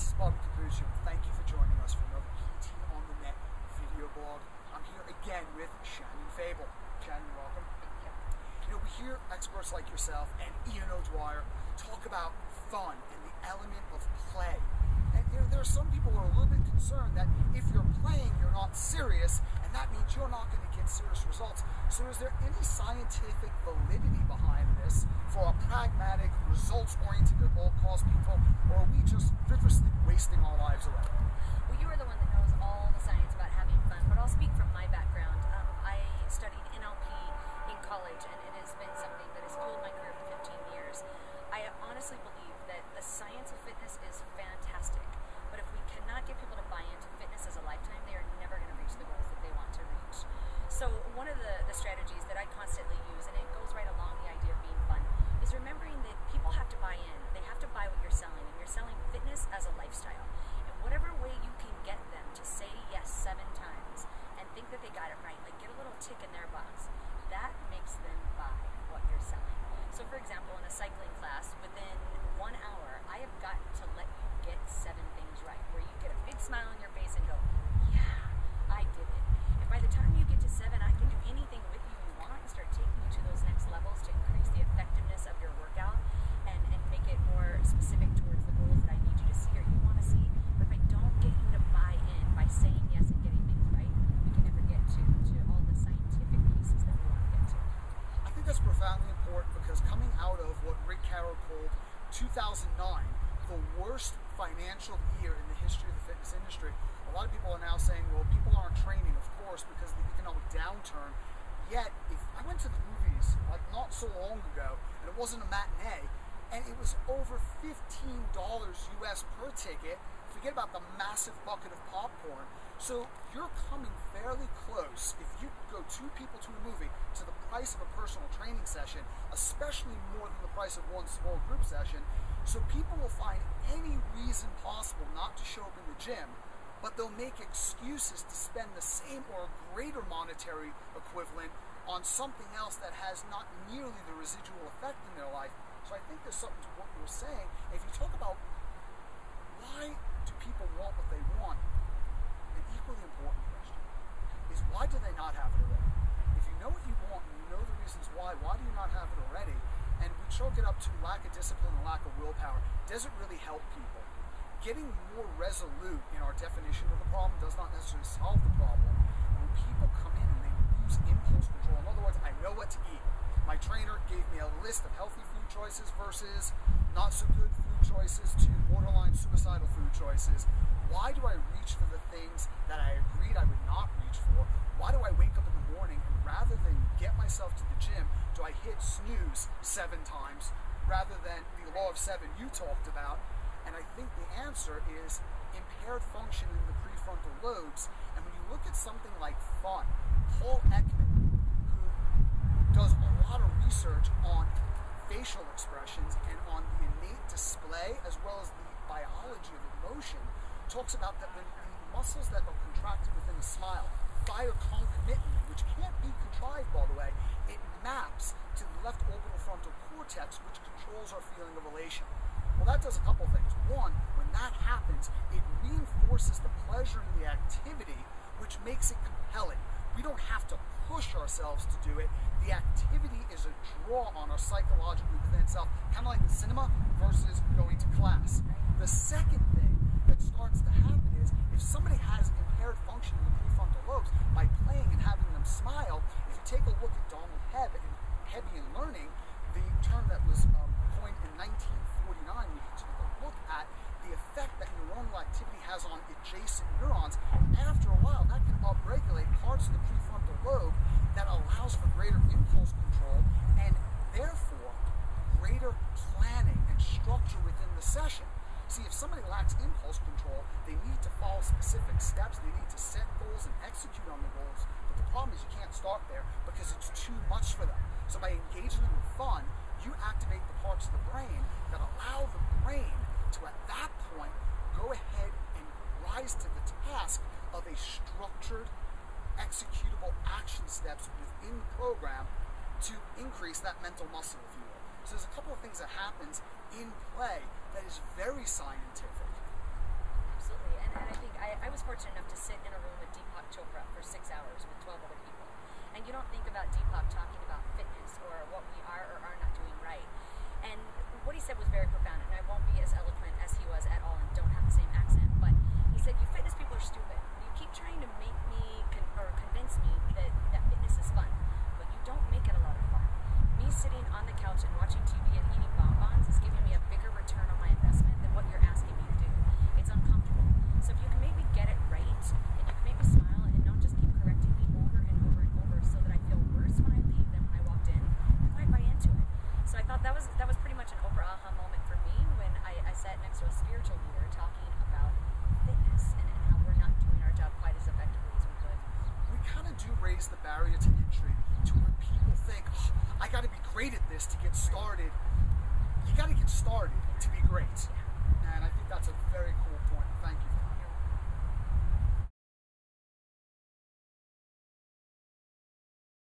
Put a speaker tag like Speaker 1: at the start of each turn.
Speaker 1: this is Cappuccio, and thank you for joining us for another PTontheNET video blog. I'm here again with Shannon Fable. Shannon, welcome. You know, we hear experts like yourself and Ian O'Dwyer talk about fun and the element of play. And you know, there are some people who are a little bit concerned that if you're playing, you're not serious, and that means you're not going to get serious results. So is there any scientific validity behind this for a pragmatic, results-oriented, at all-cost people, or are we just frivolously wasting our lives away?
Speaker 2: Well, you are the one that knows all the science about having fun, but I'll speak from my background. I studied NLP in college, and it has been something that has fueled my career for 15 years. I honestly believe that the science of fitness is fantastic, but if we cannot get people to buy into fitness as a lifetime, they are never going to reach the goals that they want to reach. So one of the strategies that I constantly use, and it goes right along the idea of being fun, is remembering that people have to buy in. They have to buy what you're selling, and you're selling fitness as a lifestyle. And whatever way you can get them to say yes 7 times and think that they got it right, like get a little tick in their box, that makes them buy what you're selling. So for example, in a cycling class, within 1 hour, I have got to let you get 7 things right, where you get a big smile on your face and go, yeah, I did it. And by the time you get to 7, I can do anything with you want and start taking you to those next levels to increase the effectiveness of your workout and make it more specific towards the goals that I need you to see or you want to see. But if I don't get you to buy in by saying yes and getting things right, we can never get to all the scientific pieces that we want to get to.
Speaker 1: I think that's profoundly important because coming out of what Rick Carroll called 2009, the worst financial year in the history of the fitness industry, a lot of people are now saying, well, people aren't training, of course, because of the economic downturn. Yet, if I went to the movies like not so long ago, and it wasn't a matinee, and it was over $15 US per ticket, forget about the massive bucket of popcorn. So you're coming fairly close, if you go 2 people to a movie, to the price of a personal training session, especially more than the price of one small group session. So people will find any reason possible not to show up in the gym, but they'll make excuses to spend the same or greater monetary equivalent on something else that has not nearly the residual effect in their life. So I think there's something to what you were saying. If you talk about why do people want what they want, an equally important question is why do they not have it already? If you know what you want and you know the reasons why do you not have it already? And we chalk it up to lack of discipline and lack of willpower. Does it really help people? Getting more resolute in our definition of the problem does not necessarily solve the problem. And when people come in and they lose impulse control, in other words, I know what to eat. My trainer gave me a list of healthy food choices versus not so good food choices to borderline suicidal food choices. Why do I reach for the things that I agreed I would not reach for? Why do I wake up in the morning and rather than get myself to the gym, do I hit snooze 7 times rather than the law of 7 you talked about? And I think the answer is impaired function in the prefrontal lobes. And when you look at something like fun, Paul Ekman, who does a lot of research on facial expressions and on the innate display as well as the biology of emotion, talks about that the muscles that are contracted within a smile fire concomitantly, which can't be contrived, by the way. It maps to the left orbital frontal cortex, which controls our feeling of elation. Well, that does a couple things. One, when that happens, it reinforces the pleasure in the activity, which makes it compelling. We don't have to push ourselves to do it. The activity is a draw on our psychologically within itself, kind of like the cinema versus going to class. The second thing that starts to happen is if somebody has impaired function in the prefrontal lobes, by playing and having them smile, if you take a look at Donald Hebbian learning, the term that was coined in 1949, we can take a look at the effect that neuronal activity has on adjacent neurons. After a while, that can upregulate parts of the prefrontal lobe that allows for greater impulse control and therefore greater planning and structure within the session. See, if somebody lacks impulse control, they need to follow specific steps, they need to set goals and execute on the goals, but the problem is you can't start there because it's too much for them. So by engaging them with fun, you activate the parts of the brain that allow the brain to, at that point, go ahead and rise to the task of a structured, executable action steps within the program to increase that mental muscle, if you will. So there's a couple of things that happens in play that is very scientific.
Speaker 2: I was fortunate enough to sit in a room with Deepak Chopra for 6 hours with 12 other people. And you don't think about Deepak talking about fitness or what we are or are not doing right. And what he said was very profound, and I won't be as eloquent as he was at all and don't have the same accent, but he said, you fitness people are stupid. You keep trying to make me or convince me that fitness is fun, but you don't make it a lot of fun. Me sitting on the couch and watching TV and eating bonbons is giving me a bigger return on my investment than what you're asking me to do. It's uncomfortable. So if you can make me get it right, and you can make me smile and not just keep correcting me over and over and over so that I feel worse when I leave than when I walked in, I might buy into it. So I thought that was pretty much an Oprah aha moment for me when I sat next to a spiritual leader talking about fitness and how we're not doing our job quite as effectively as we could.
Speaker 1: We kind of do raise the barrier to entry to where people think, I got to be great at this to get started. You got to get started to be great.